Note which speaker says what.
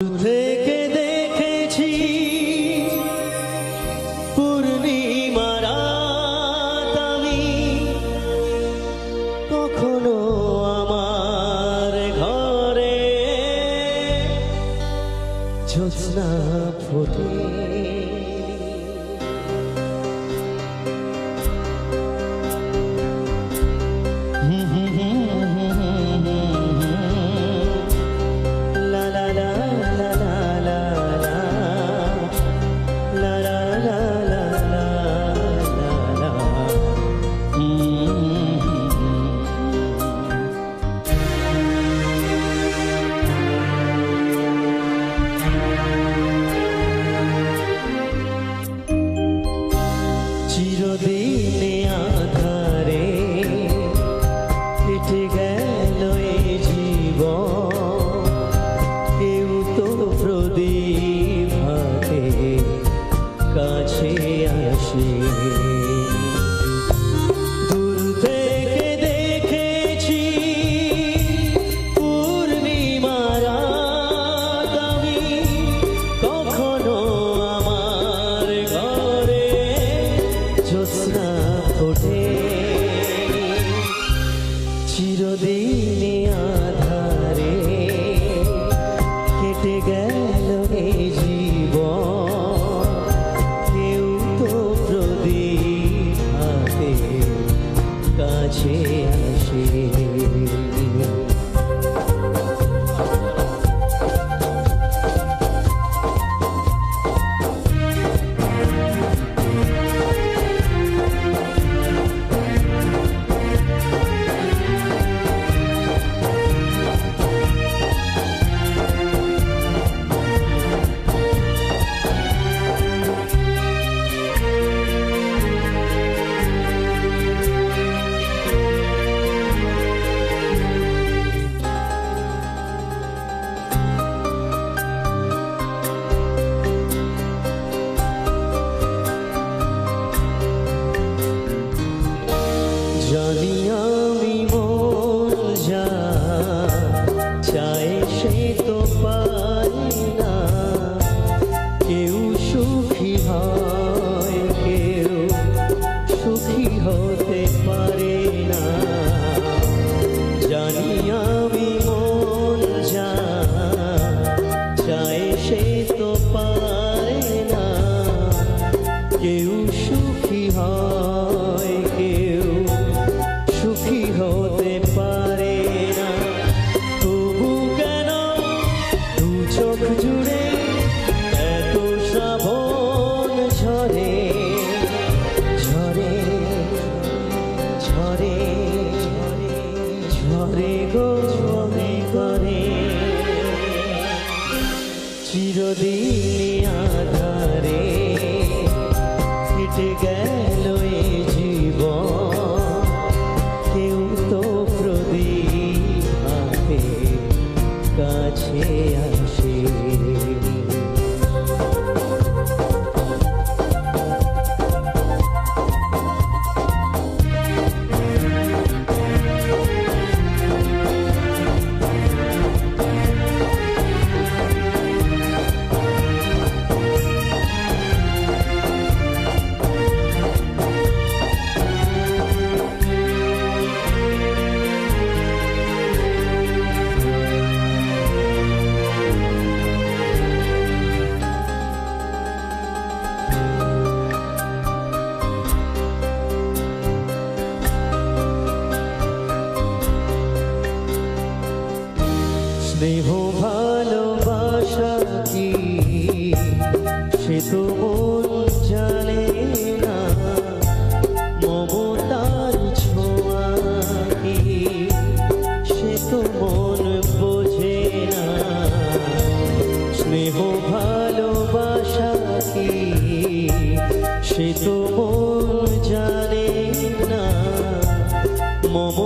Speaker 1: থেকে দেখেছি পূর্ণিমা রাত আমি, কখনো আমার ঘরে জ্যোৎস্না ফোটে। চিরদিনে আধারে কেটে গেল এই জীবন, কেউ তো প্রদীপ হাতে কাছে আসে। দূর থেকে দেখেছি পূর্ণিমা রাত আমি, কখনো আমার ঘরে জ্যোৎস্না ফোটে। চিরদিনে আধারে কেটে গেল এই জীবন, কেউ তো প্রদীপ হাতে কাছে আসে। জানি আমি মন যা চায় সে তো পাই না, কেউ সুখী হয় কেউ সুখী হতে পারে না। জানি আমি মন যা চায় সে তো পায় না, কেউ সুখী হয় কেউ সুখী হতে পারে না। তবু কেন দু চোখ জুড়ে এত শ্রাবণ ঝরে ঝরে ঝরে ঝরে গো ঝরে করে। চিরদিন আধারে কেটে গেল এই জীবন, কেউ তো প্রদীপ হাতে কাছে আসে। স্নেহ ভালোবাসা কি সে তো মন জানে না, মমতার ছোঁয়া কি সে তো মন বোঝে না। স্নেহ ভালোবাসা কি সে তো মন জানে না, মম